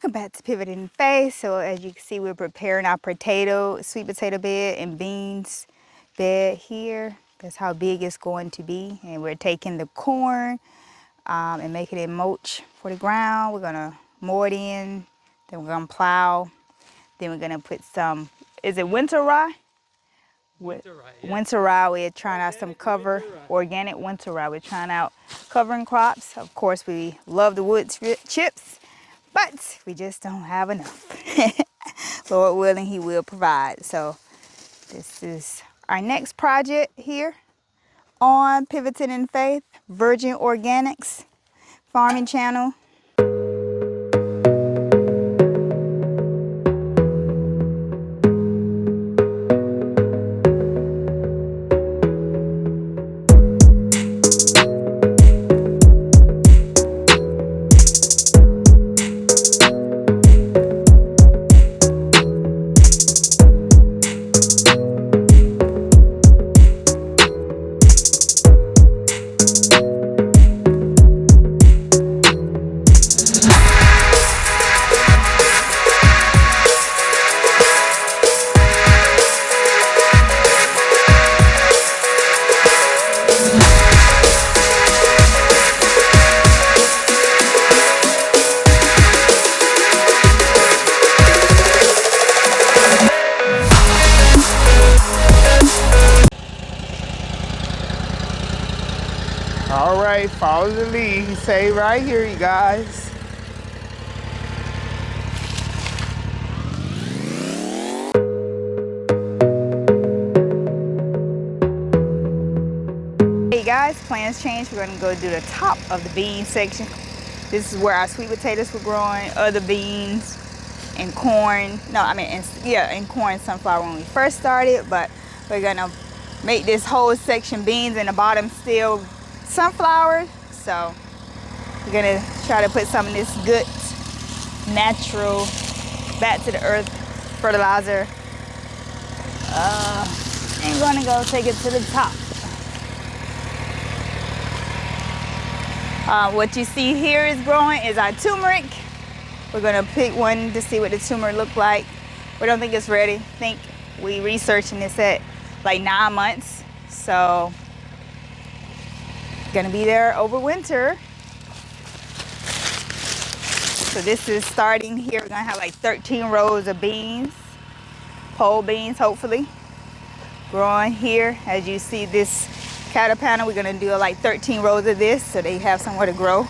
Welcome back to Pivot in Faith. So as you can see, we're preparing our sweet potato bed and beans bed here. That's how big it's going to be. And we're taking the corn and making it mulch for the ground. We're gonna mow it in, then we're gonna plow. Then we're gonna put some, is it winter rye? Winter rye, yeah. Winter rye, we're trying out some cover, organic winter rye. We're trying out covering crops. Of course, we love the wood chips, but we just don't have enough. Lord willing, He will provide. So this is our next project here on Pivoting in Faith, Virgin OrganiX farming channel. All right, follow the lead. He say right here, you guys. Hey guys, plans change. We're gonna go do the top of the bean section. This is where our sweet potatoes were growing, other beans and corn. No, I mean, and corn, sunflower when we first started, but we're gonna make this whole section beans and the bottom still sunflower. So we're gonna try to put some of this good natural back to the earth fertilizer. And gonna go take it to the top. What you see here is growing is our turmeric. We're gonna pick one to see what the turmeric look like. We don't think it's ready. I think we researching this at like 9 months. So gonna be there over winter. So this is starting here. We're gonna have like 13 rows of beans, pole beans hopefully, growing here. As you see this cattle panel, we're gonna do like 13 rows of this so they have somewhere to grow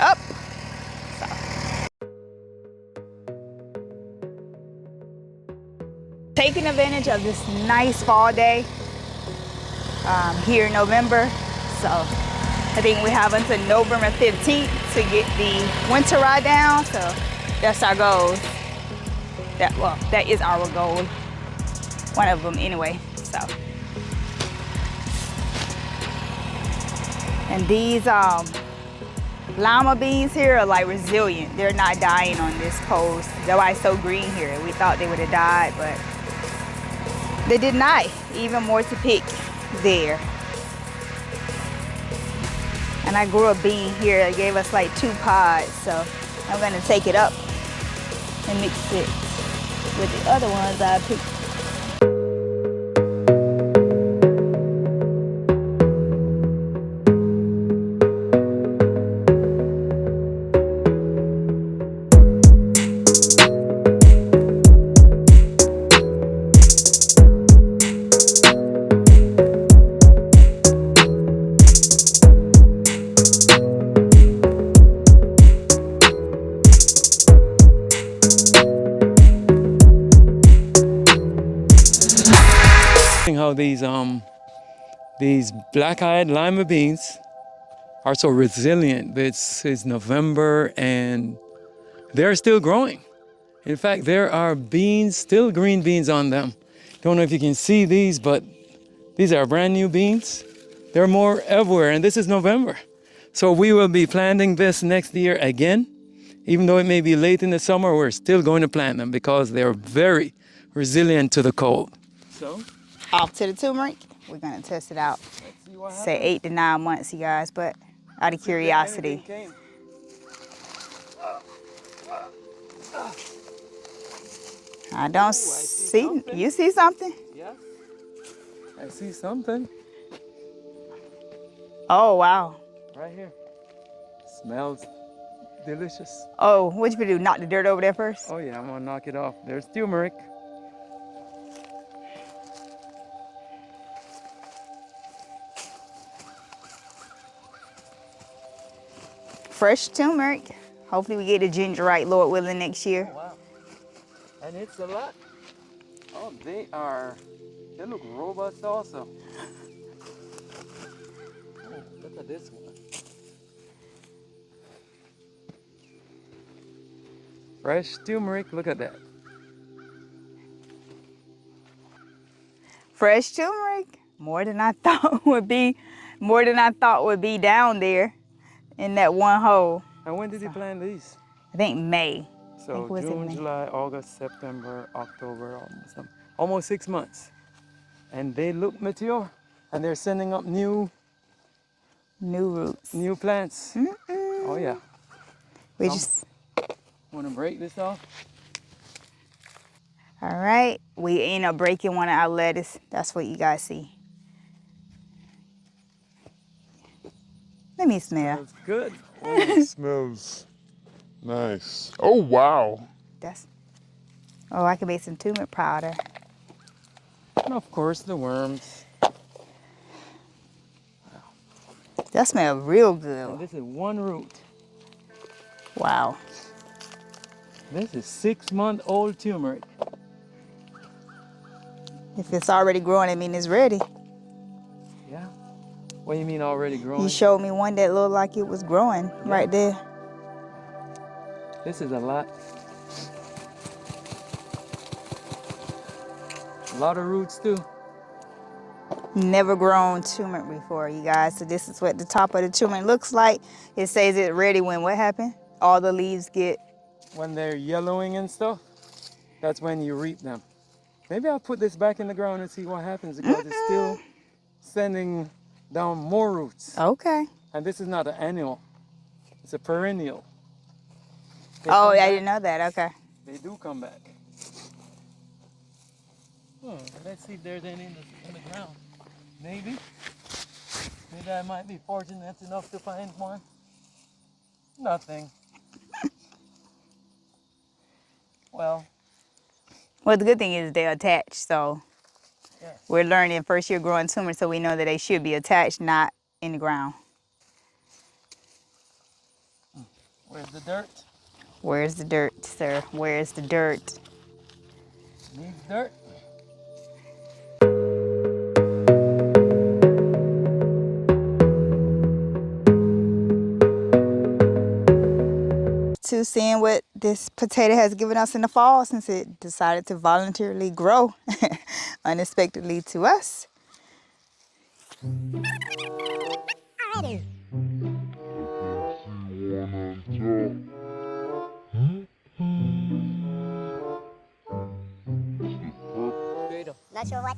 up. So. Taking advantage of this nice fall day here in November. So I think we have until November 15th to get the winter rye down. So that's our goal. That is our goal. One of them anyway. So. And these lima beans here are like resilient. They're not dying on this post. That's why it's so green here. We thought they would have died, but they did not. Even more to pick there. And I grew a bean here. It gave us like 2 pods. So I'm gonna take it up and mix it with the other ones I picked. How these black-eyed lima beans are so resilient. It's November and they're still growing. In fact, there are beans, still green beans on them. Don't know if you can see these, but these are brand new beans. There are more everywhere, and this is November. So we will be planting this next year again. Even though it may be late in the summer, we're still going to plant them because they're very resilient to the cold. So off to the turmeric. We're gonna test it out. Say 8 to 9 months, you guys, but out of curiosity. I don't see see. something. You see something? Yes. I see something. Oh, wow. Right here. Smells delicious. Oh, what'd you do? Knock the dirt over there first? Oh yeah, I'm gonna knock it off. There's turmeric. Fresh turmeric. Hopefully we get the ginger right, Lord willing, next year. Oh, wow. And it's a lot. Oh, they look robust also. Oh, look at this one. Fresh turmeric, look at that. Fresh turmeric. More than I thought would be. More than I thought would be down there in that one hole. And when did you plant these? I think May. So was in June, May. July, August, September, October, almost 6 months. And they look mature. And they're sending up new New roots. plants. Oh yeah. We So just. want to break this off? All right. We end up breaking one of our lettuce. That's what you guys see. Let me smell. Smells good. It smells nice. Oh, wow. That's. Oh, I can make some turmeric powder. And of course the worms. That smells real And good. this is one root. Wow. This is 6-month-old turmeric. If it's already growing, I mean it's ready. Yeah. What do you mean already growing? You showed me one that looked like it was growing right there. This is a lot. A lot of roots too. Never grown turmeric before, you guys. So this is what the top of the turmeric looks like. It says it's ready when what happened? All the leaves get. When they're yellowing and stuff, that's when you reap them. Maybe I'll put this back in the ground and see what happens because it's still sending down more roots. Okay. And this is not an annual, it's a perennial. They Oh, come I back. didn't know that. Okay. They do come back. Let's see if there's any in the ground. Maybe I might be fortunate enough to find one. Nothing. Well, The good thing is they're attached. So yes. we're learning first year growing turmeric, so we know that they should be attached, not in the ground. Where's the dirt? Where's the dirt, sir? Where's the dirt? Needs dirt. To seeing what this potato has given us in the fall since it decided to voluntarily grow unexpectedly to us. Not sure what.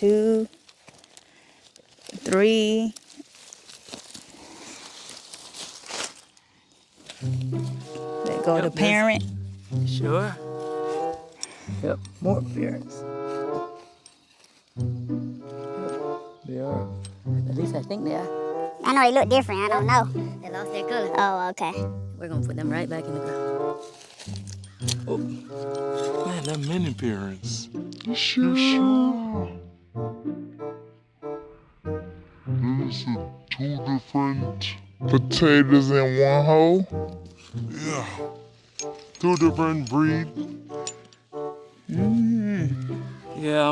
2, 3. Let go Yep, the yes. parent. Sure. Yep, more parents. They are. At least I think they are. I know they look different. I don't know. They lost their color. Oh, okay. We're gonna put them right back in the ground. Man, that many parents. You sure? These are 2 different potatoes in one hole? Yeah. 2 different breeds. Yeah,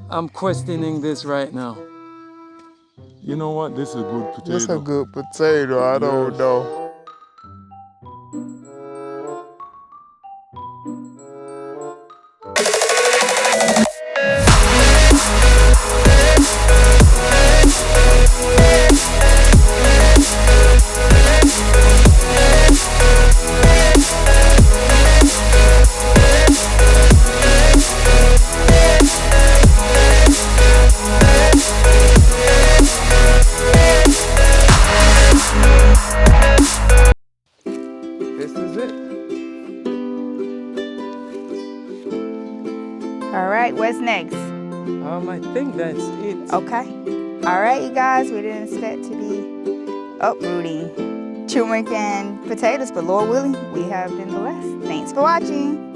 I'm questioning this right now. You know what? This is a good potato. That's a good potato. I don't Yes. know. This is it. All right, what's next? I think that's it. Okay. All right, you guys, we didn't expect to be uprooting turmeric and potatoes, but Lord willing, we have been blessed. Thanks for watching.